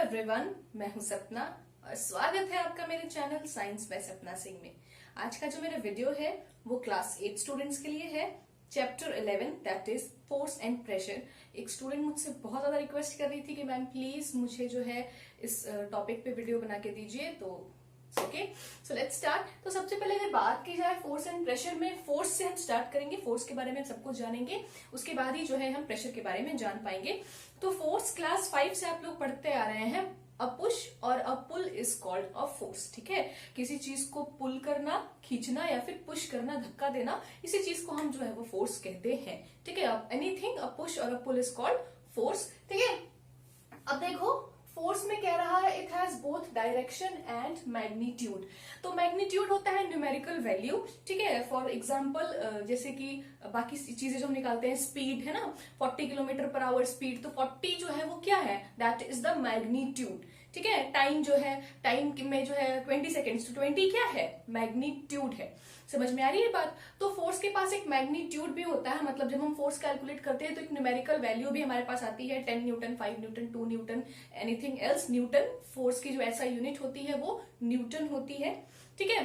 Everyone, मैं हूं सपना और स्वागत है आपका मेरे चैनल साइंस बाय सपना सिंह में। आज का जो मेरा वीडियो है वो क्लास 8 स्टूडेंट्स के लिए है। Chapter 11 that is force and pressure. एक स्टूडेंट मुझसे बहुत ज्यादा रिक्वेस्ट कर रही थी कि मैम प्लीज मुझे जो है इस टॉपिक पे वीडियो बना के दीजिए, तो ओके सो लेट्स स्टार्ट। तो सबसे पहले अगर बात की जाए फोर्स एंड प्रेशर में, फोर्स से हम स्टार्ट करेंगे। फोर्स के बारे में हम सब कुछ जानेंगे, उसके बाद ही जो है हम प्रेशर के बारे में जान पाएंगे। तो फोर्स क्लास 5 से आप लोग पढ़ते आ रहे हैं। अ पुश और a pull is called a force. ठीक है, किसी चीज को पुल करना, खींचना या फिर पुश करना, धक्का देना, इसी चीज को हम जो है वो फोर्स कहते हैं। ठीक है, एनीथिंग अ पुश और a pull is called force. ठीक है, अब देखो फोर्स में कह रहा है it has both direction and magnitude. तो मैग्नीट्यूड होता है न्यूमेरिकल वैल्यू। ठीक है, फॉर एग्जांपल जैसे कि बाकी चीजें जो हम निकालते हैं, स्पीड है ना, 40 किलोमीटर पर आवर स्पीड, तो 40 जो है वो क्या है, दैट इज द मैग्नीट्यूड। ठीक है, टाइम जो है, टाइम में जो है 20 सेकेंड्स, तो 20 क्या है, मैग्नीट्यूड है। समझ में आ रही है बात। तो फोर्स के पास एक मैग्नीट्यूड भी होता है, मतलब जब हम फोर्स कैलकुलेट करते हैं तो एक न्यूमेरिकल वैल्यू भी हमारे पास आती है, 10 Newton, 5 Newton, 2 Newton, anything else Newton. Force की जो ऐसा यूनिट होती है वो न्यूटन होती है। ठीक है,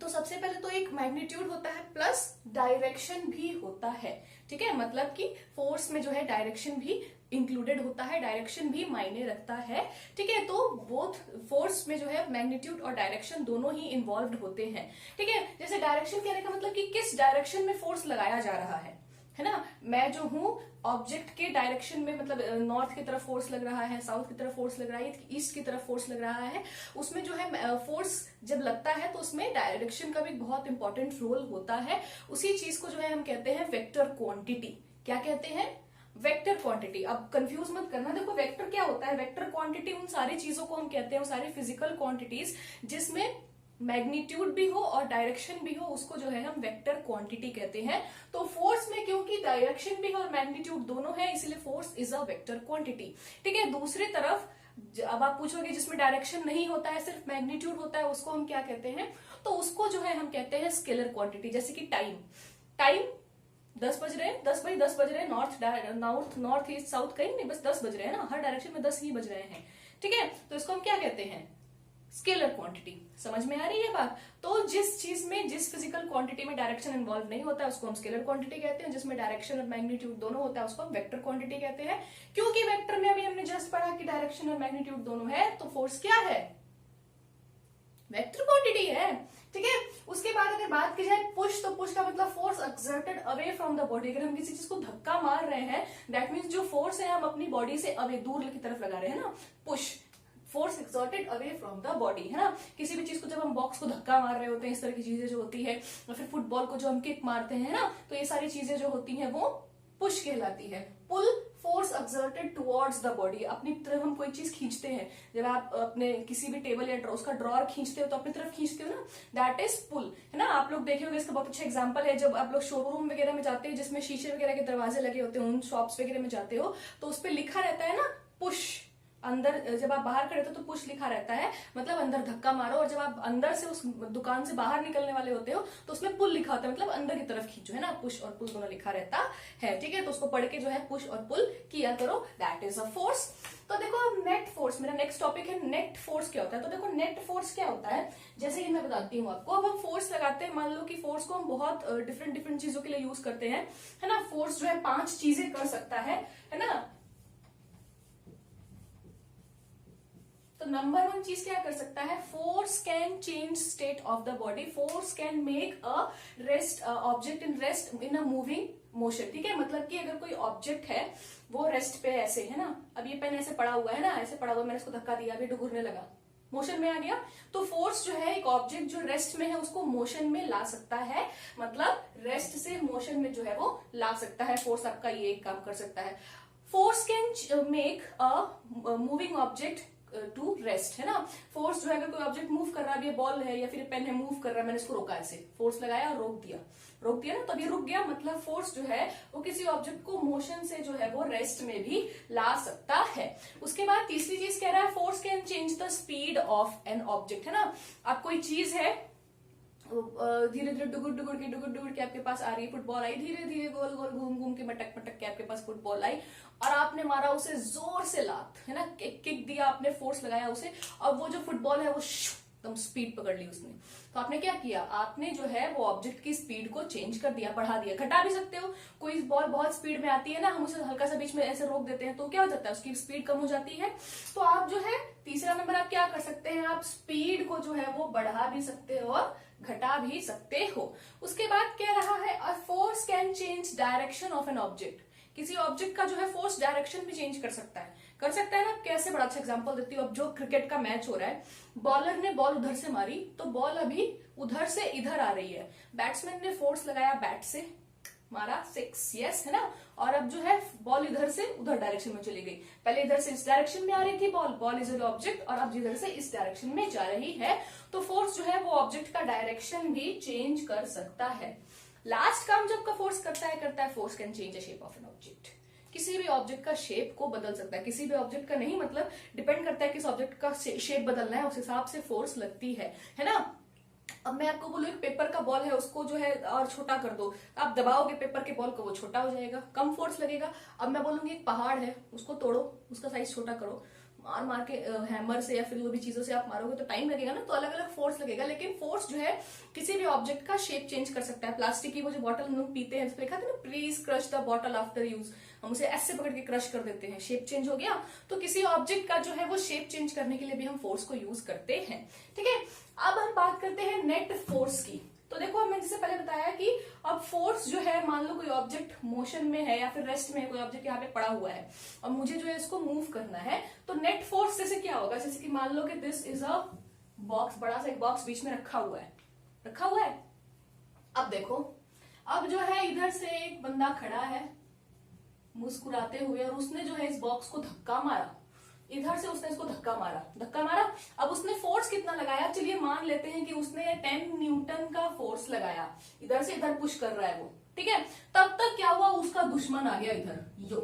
तो सबसे पहले तो एक मैग्नीट्यूड होता है प्लस डायरेक्शन भी होता है। ठीक है, मतलब कि फोर्स में जो है डायरेक्शन भी इंक्लूडेड होता है, डायरेक्शन भी मायने रखता है। ठीक है, तो बोथ फोर्स में जो है मैग्नीट्यूड और डायरेक्शन दोनों ही इन्वॉल्व होते हैं। ठीक है, जैसे डायरेक्शन कहने का मतलब कि किस डायरेक्शन में फोर्स लगाया जा रहा है ना। मैं जो हूं ऑब्जेक्ट के डायरेक्शन में, मतलब नॉर्थ की तरफ फोर्स लग रहा है, साउथ की तरफ फोर्स लग रहा है, ईस्ट की तरफ फोर्स लग रहा है, उसमें जो है फोर्स जब लगता है तो उसमें डायरेक्शन का भी बहुत इंपॉर्टेंट रोल होता है। उसी चीज को जो है हम कहते हैं वेक्टर क्वांटिटी। क्या कहते हैं, वेक्टर क्वांटिटी। अब कंफ्यूज मत करना, देखो वेक्टर क्या होता है, वेक्टर क्वांटिटी उन सारी चीजों को हम कहते हैं, वो सारी फिजिकल क्वांटिटीज जिसमें मैग्नीट्यूड भी हो और डायरेक्शन भी हो, उसको जो है हम वेक्टर क्वांटिटी कहते हैं। तो फोर्स में क्योंकि डायरेक्शन भी है और मैग्नीट्यूड दोनों है, इसलिए force is a vector quantity. ठीक है, दूसरी तरफ अब आप पूछोगे जिसमें डायरेक्शन नहीं होता है, सिर्फ मैग्नीट्यूड होता है, उसको हम क्या कहते हैं, तो उसको जो है हम कहते हैं स्केलर क्वांटिटी। जैसे कि टाइम, टाइम 10 बज रहे हैं, 10 बजे 10 बज रहे हैं, नॉर्थ ईस्ट साउथ कहीं नहीं, बस 10 बज रहे हैं ना, हर डायरेक्शन में 10 ही बज रहे हैं। ठीक है, तो इसको हम क्या कहते हैं, स्केलर क्वांटिटी। समझ में आ रही है बात। तो जिस चीज में, जिस फिजिकल क्वांटिटी में डायरेक्शन इन्वॉल्व नहीं होता है उसको हम स्केलर क्वांटिटी कहते हैं, जिसमें डायरेक्शन और मैग्नीट्यूड दोनों होता है उसको हम वेक्टर क्वांटिटी कहते हैं। क्योंकि वेक्टर में अभी हमने जस्ट पढ़ा कि डायरेक्शन और मैग्नीट्यूड दोनों है, तो फोर्स क्या है, वेक्टर क्वांटिटी है। ठीक है, उसके बाद अगर बात की जाए पुश, तो पुश का मतलब force exerted away from the body. अगर हम किसी चीज को धक्का मार रहे हैं, दैट मीन्स जो फोर्स है हम अपनी बॉडी से अवे, दूर की तरफ लगा रहे हैं ना, push, force exerted away from the body, है ना। किसी भी चीज को जब हम बॉक्स को धक्का मार रहे होते हैं, इस तरह की चीजें जो होती है, या फिर फुटबॉल को जो हम किक मारते हैं ना, तो ये सारी चीजें जो होती हैं वो पुश कहलाती है। Pull, force exerted towards the body, अपनी तरफ हम कोई चीज खींचते हैं, जब आप अपने किसी भी टेबल या उसका ड्रॉर खींचते हो तो अपनी तरफ खींचते हो ना, दैट इज पुल, है ना। आप लोग देखे होंगे, इसका बहुत अच्छा एग्जांपल है, जब आप लोग शोरूम वगैरह में जाते हो जिसमें शीशे वगैरह के दरवाजे लगे होते हैं, उन शॉप्स वगैरह में जाते हो तो उस पर लिखा रहता है ना पुश। अंदर जब आप बाहर खड़े होते हो तो पुश लिखा रहता है, मतलब अंदर धक्का मारो, और जब आप अंदर से उस दुकान से बाहर निकलने वाले होते हो तो उसमें पुल लिखा होता है, मतलब अंदर की तरफ खींचो, है ना। पुश और पुल दोनों लिखा रहता है। ठीक है, तो उसको पढ़ के जो है पुश और पुल किया करो, दैट इज अ फोर्स। तो देखो अब नेट फोर्स, मेरा नेक्स्ट टॉपिक है, नेट फोर्स क्या होता है। तो देखो नेट फोर्स क्या होता है, जैसे कि मैं बताती हूँ आपको। अब हम फोर्स लगाते हैं, मान लो कि फोर्स को हम बहुत डिफरेंट डिफरेंट चीजों के लिए यूज करते हैं, है ना। फोर्स जो है 5 चीजें कर सकता है ना। तो नंबर 1 चीज क्या कर सकता है, force can change state of the body, force can make a rest object in rest in a moving motion. ठीक है, मतलब कि अगर कोई ऑब्जेक्ट है वो रेस्ट पे ऐसे है ना, अब ये पेन ऐसे पड़ा हुआ है ना, ऐसे पड़ा हुआ, मैंने इसको धक्का दिया, अभी डुगुरने लगा, मोशन में आ गया। तो फोर्स जो है एक ऑब्जेक्ट जो रेस्ट में है उसको मोशन में ला सकता है, मतलब रेस्ट से मोशन में जो है वो ला सकता है। फोर्स आपका ये एक काम कर सकता है। Force can make a moving object to rest, है ना। फोर्स जो है, अगर कोई ऑब्जेक्ट मूव कर रहा है, ये बॉल है या फिर पेन है, मूव कर रहा है, मैंने इसको रोका, ऐसे फोर्स लगाया और रोक दिया ना, तो अभी रुक गया, मतलब फोर्स जो है वो किसी ऑब्जेक्ट को मोशन से जो है वो रेस्ट में भी ला सकता है। उसके बाद तीसरी चीज कह रहा है, force can change the speed of an object, है ना। अब कोई चीज है, धीरे धीरे डुगुर के आपके पास आ रही है, फुटबॉल आई, धीरे धीरे गोल गोल घूम घूम के मटक मटक के आपके पास फुटबॉल आई, और आपने मारा उसे जोर से लात, है ना, किक दिया आपने, फोर्स लगाया उसे, और वो जो फुटबॉल है वो एकदम स्पीड पकड़ ली उसने। तो आपने क्या किया, आपने जो है वो ऑब्जेक्ट की स्पीड को चेंज कर दिया, बढ़ा दिया। घटा भी सकते हो, कोई बॉल बहुत स्पीड में आती है ना, हम उसे हल्का सा बीच में ऐसे रोक देते हैं तो क्या हो जाता है, उसकी स्पीड कम हो जाती है। तो आप जो है तीसरा नंबर आप क्या कर सकते हैं, आप स्पीड को जो है वो बढ़ा भी सकते हो और घटा भी सकते हो। उसके बाद क्या रहा है, a force can change direction of an object. किसी ऑब्जेक्ट का जो है फोर्स डायरेक्शन भी चेंज कर सकता है। कर सकता है ना, कैसे, बड़ा अच्छा एग्जांपल देती हूँ। अब जो क्रिकेट का मैच हो रहा है, बॉलर ने बॉल उधर से मारी तो बॉल अभी उधर से इधर आ रही है, बैट्समैन ने फोर्स लगाया, बैट से मारा, 6, यस है ना। और अब जो है बॉल इधर से उधर डायरेक्शन में चली गई, पहले इधर से इस डायरेक्शन में आ रही थी बॉल इज एन ऑब्जेक्ट, और अब इधर से इस डायरेक्शन में जा रही है। तो फोर्स जो है वो ऑब्जेक्ट का डायरेक्शन भी चेंज कर सकता है। लास्ट काम जब का फोर्स करता है force can change the shape of an object. किसी भी ऑब्जेक्ट का शेप को बदल सकता है, किसी भी ऑब्जेक्ट का नहीं, मतलब डिपेंड करता है किस ऑब्जेक्ट का शेप बदलना है, उस हिसाब से फोर्स लगती है ना। अब मैं आपको बोलूं, एक पेपर का बॉल है, उसको जो है और छोटा कर दो, आप दबाओगे पेपर के बॉल को, वो छोटा हो जाएगा, कम फोर्स लगेगा। अब मैं बोलूंगी एक पहाड़ है, उसको तोड़ो, उसका साइज छोटा करो, मार के हैमर से या फिर जो भी चीजों से आप मारोगे तो टाइम लगेगा ना, तो अलग अलग फोर्स लगेगा। लेकिन फोर्स जो है किसी भी ऑब्जेक्ट का शेप चेंज कर सकता है। प्लास्टिक की वो जो बॉटल हम लोग पीते हैं, लिखा था ना, please crush the bottle after use, हम उसे ऐसे पकड़ के क्रश कर देते हैं, शेप चेंज हो गया। तो किसी ऑब्जेक्ट का जो है वो शेप चेंज करने के लिए भी हम फोर्स को यूज करते हैं। ठीक है, अब हम बात करते हैं नेट फोर्स की। तो देखो, मैंने जैसे पहले बताया कि अब फोर्स जो है, मान लो कोई ऑब्जेक्ट मोशन में है या फिर रेस्ट में है, कोई ऑब्जेक्ट यहाँ पे पड़ा हुआ है और मुझे जो है इसको मूव करना है, तो नेट फोर्स जैसे क्या होगा, जैसे कि मान लो कि दिस इज अ बॉक्स, बड़ा सा एक बॉक्स बीच में रखा हुआ है। अब देखो, अब जो है इधर से एक बंदा खड़ा है मुस्कुराते हुए, और उसने जो है इस बॉक्स को धक्का मारा, इधर से उसने इसको धक्का मारा। अब उसने फोर्स कितना लगाया, चलिए मान लेते हैं कि उसने 10 न्यूटन का फोर्स लगाया, इधर से इधर पुश कर रहा है वो, ठीक है। तब तक क्या हुआ, उसका दुश्मन आ गया इधर, यो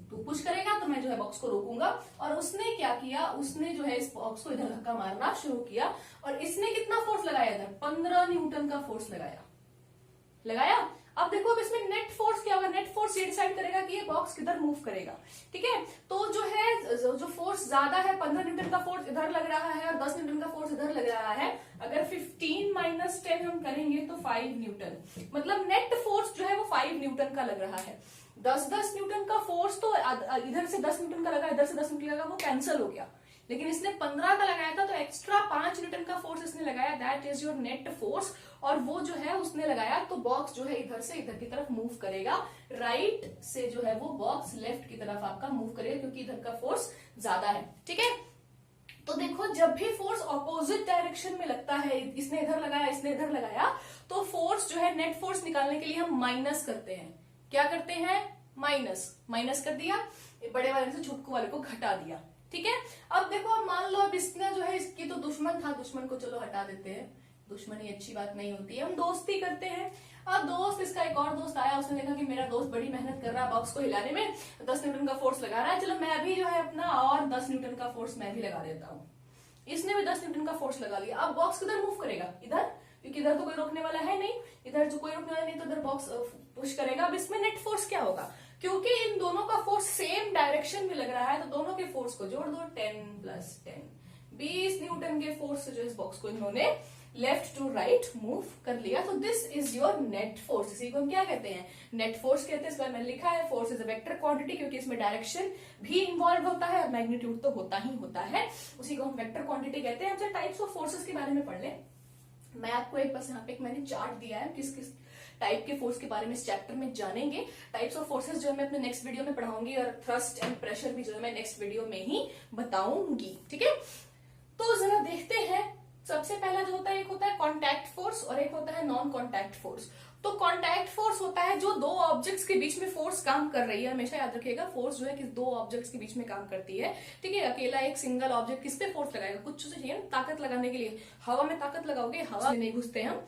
तू पुश करेगा तो मैं जो है बॉक्स को रोकूंगा, और उसने क्या किया, उसने जो है इस बॉक्स को इधर धक्का मारना शुरू किया, और इसने कितना फोर्स लगाया, इधर 15 न्यूटन का फोर्स लगाया। अब देखो, अब इसमें नेट फोर्स क्या होगा, नेट फोर्स ये डिसाइड करेगा कि ये बॉक्स किधर मूव करेगा। ठीक है, तो जो है जो फोर्स ज्यादा है, 15 न्यूटन का फोर्स इधर लग रहा है और 10 न्यूटन का फोर्स इधर लग रहा है। अगर 15 - 10 हम करेंगे तो 5 न्यूटन, मतलब नेट फोर्स जो है वो 5 न्यूटन का लग रहा है। 10 न्यूटन का फोर्स तो इधर से 10 न्यूटन का लगा, इधर से 10 न्यूटन लगा, वो कैंसिल हो गया। लेकिन इसने 15 का लगाया था, तो एक्स्ट्रा 5 न्यूटन का फोर्स इसने लगाया, that is your net force. और वो जो है उसने लगाया, तो बॉक्स जो है इधर से इधर की तरफ मूव करेगा, राइट से जो है वो बॉक्स लेफ्ट की तरफ आपका मूव करेगा, क्योंकि इधर का फोर्स ज्यादा है। ठीक है, तो देखो, जब भी फोर्स ऑपोजिट डायरेक्शन में लगता है, इसने इधर लगाया, इसने इधर लगाया, तो फोर्स जो है, नेट फोर्स निकालने के लिए हम माइनस करते हैं। क्या करते हैं, माइनस कर दिया, बड़े वाले से छोटे वाले को घटा दिया। ठीक है, अब देखो, अब मान लो अब इसने जो है, इसकी तो दुश्मन था, दुश्मन को चलो हटा देते हैं, दुश्मनी अच्छी बात नहीं होती है, हम दोस्ती करते हैं। अब दोस्त, इसका एक और दोस्त आया, उसने देखा कि मेरा दोस्त बड़ी मेहनत कर रहा है बॉक्स को हिलाने में, 10 न्यूटन का फोर्स लगा रहा है, चलो मैं भी जो है अपना और 10 न्यूटन का फोर्स मैं भी लगा देता हूँ। इसने भी 10 न्यूटन का फोर्स लगा लिया। अब बॉक्स किधर मूव करेगा, इधर, क्योंकि इधर तो कोई रोकने वाला है नहीं, इधर जो कोई रोकने वाला नहीं, तो इधर बॉक्स पुश करेगा। अब इसमें नेट फोर्स क्या होगा, क्योंकि इन दोनों का फोर्स सेम डायरेक्शन में लग रहा है, तो दोनों के फोर्स को जोड़ दो, 10 + 10, 20 न्यूटन के फोर्स से जो इस बॉक्स को इन्होंने लेफ्ट टू राइट मूव कर लिया। तो this is your net force. इसी को हम क्या कहते हैं, नेट फोर्स कहते हैं। इसका मैंने लिखा है, force is a vector quantity, क्योंकि इसमें डायरेक्शन भी इन्वॉल्व होता है और मैग्नीट्यूड तो होता ही होता है, उसी को हम वेक्टर क्वांटिटी कहते हैं। हम टाइप्स ऑफ फोर्सेस के बारे में पढ़ लें। मैं आपको एक बस यहाँ पे मैंने चार्ट दिया है, किस किस टाइप के फोर्स के बारे में इस चैप्टर में जानेंगे। टाइप्स ऑफ फोर्सेस जो है मैं अपने नेक्स्ट वीडियो में पढ़ाऊंगी, और थ्रस्ट एंड प्रेशर भी जो है मैं नेक्स्ट वीडियो में ही बताऊंगी। ठीक है, तो जरा देखते हैं। सबसे पहला जो होता है, एक होता है कॉन्टैक्ट फोर्स और एक होता है नॉन कॉन्टैक्ट फोर्स। तो कॉन्टैक्ट फोर्स होता है जो दो ऑब्जेक्ट्स के बीच में फोर्स काम कर रही है। हमेशा याद रखिएगा, फोर्स जो है कि दो ऑब्जेक्ट्स के बीच में काम करती है। ठीक है, अकेला एक सिंगल ऑब्जेक्ट किस पे फोर्स लगाएगा, कुछ से चाहिए ताकत लगाने के लिए, हवा में ताकत लगाओगे, हवा में नहीं घुसते हम।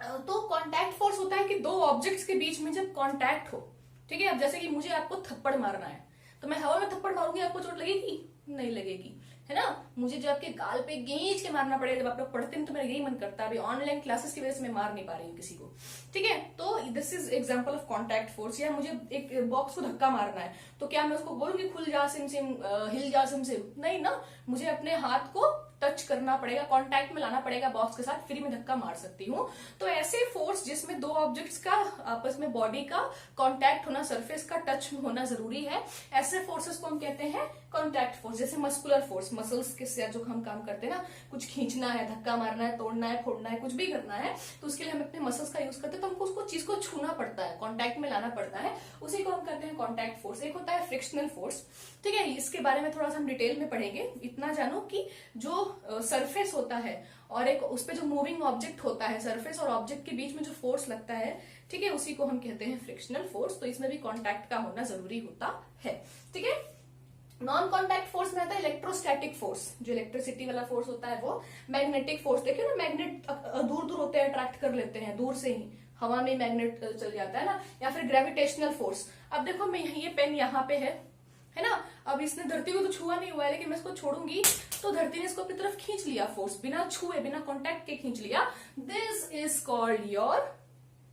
तो कॉन्टैक्ट फोर्स होता है कि दो ऑब्जेक्ट्स के बीच में जब कॉन्टैक्ट हो। ठीक है, अब जैसे कि मुझे आपको थप्पड़ मारना है, तो मैं हवा में थप्पड़ मारूंगी, आपको चोट लगेगी, नहीं लगेगी। है ना। मुझे जो आपके गाल पे गींच के मारना पड़ेगा जब आप लोग पढ़ते हैं तो मेरा यही मन करता है। अभी ऑनलाइन क्लासेस की वजह से मैं मार नहीं पा रही हूँ किसी को, ठीक है। तो this is example of contact force. या मुझे एक बॉक्स को धक्का मारना है तो क्या मैं उसको बोलूंगी खुल जा सिम सिम, हिल जा सिम सिम? नहीं ना, मुझे अपने हाथ को टच करना पड़ेगा, कांटेक्ट में लाना पड़ेगा बॉक्स के साथ, फिर मैं धक्का मार सकती हूँ। तो ऐसे फोर्स जिसमें दो ऑब्जेक्ट्स का आपस में बॉडी का कांटेक्ट होना, सरफेस का टच होना जरूरी है, ऐसे फोर्सेस को हम कहते हैं कांटेक्ट फोर्स। जैसे मस्कुलर फोर्स, मसल्स के साथ जो हम काम करते हैं ना, कुछ खींचना है, धक्का मारना है, तोड़ना है, फोड़ना है, कुछ भी करना है, तो उसके लिए हम अपने मसल्स का यूज करते हैं, तो हमको उसको चीज को छूना पड़ता है, कांटेक्ट में लाना पड़ता है, उसी को हम कहते हैं कांटेक्ट फोर्स। एक होता है फ्रिक्शनल फोर्स, ठीक है, इसके बारे में थोड़ा सा हम डिटेल में पढ़ेंगे। इतना जानो कि जो सरफेस होता है और एक उस पे जो मूविंग ऑब्जेक्ट होता है, सरफेस और ऑब्जेक्ट के बीच में जो फोर्स लगता है, ठीक है, उसी को हम कहते हैं फ्रिक्शनल फोर्स। तो इसमें भी कांटेक्ट का होना जरूरी होता है, ठीक है। नॉन कॉन्टैक्ट फोर्स में आता है इलेक्ट्रोस्टैटिक फोर्स, जो इलेक्ट्रिसिटी वाला फोर्स होता है वो। मैग्नेटिक फोर्स, देखिए ना, मैग्नेट दूर दूर होते हैं, अट्रैक्ट कर लेते हैं दूर से ही, हवा में मैग्नेट चल जाता है ना। या फिर ग्रेविटेशनल फोर्स, अब देखो मैं ये पेन यहाँ पे है ना, अब इसने धरती को तो छुआ नहीं हुआ है, लेकिन मैं इसको छोड़ूंगी तो धरती ने इसको अपनी तरफ खींच लिया, फोर्स बिना छुए बिना कॉन्टैक्ट के खींच लिया। This is called your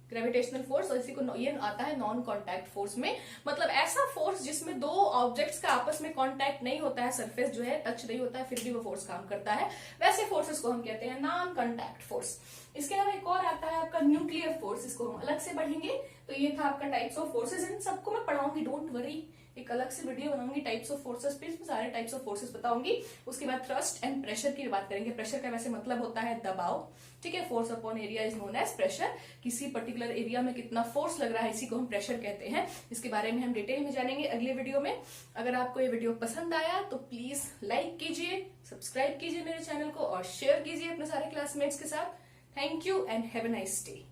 gravitational force. और इसी को ये आता है नॉन कॉन्टैक्ट फोर्स में। मतलब ऐसा फोर्स जिसमें दो ऑब्जेक्ट्स का आपस में कॉन्टैक्ट नहीं होता है, सरफेस जो है टच नहीं होता है, फिर भी वो फोर्स काम करता है, वैसे फोर्सेस को हम कहते हैं नॉन कॉन्टैक्ट फोर्स। इसके अलावा एक और आता है आपका न्यूक्लियर फोर्स, इसको हम अलग से पढ़ेंगे। तो ये था आपका टाइप्स ऑफ फोर्सेस, इन सबको मैं पढ़ाऊंगी, डोंट वरी, एक अलग से वीडियो बनाऊंगी टाइप्स ऑफ फोर्सेस पे, इसमें सारे टाइप्स ऑफ फोर्सेस बताऊंगी। उसके बाद थ्रस्ट एंड प्रेशर की बात करेंगे। प्रेशर का वैसे मतलब होता है दबाव, ठीक है। Force upon area is known as pressure. किसी पर्टिकुलर एरिया में कितना फोर्स लग रहा है, इसी को हम प्रेशर कहते हैं। इसके बारे में हम डिटेल में जानेंगे अगले वीडियो में। अगर आपको ये वीडियो पसंद आया तो प्लीज लाइक कीजिए, सब्सक्राइब कीजिए मेरे चैनल को और शेयर कीजिए अपने सारे क्लासमेट्स के साथ। Thank you and have a nice day.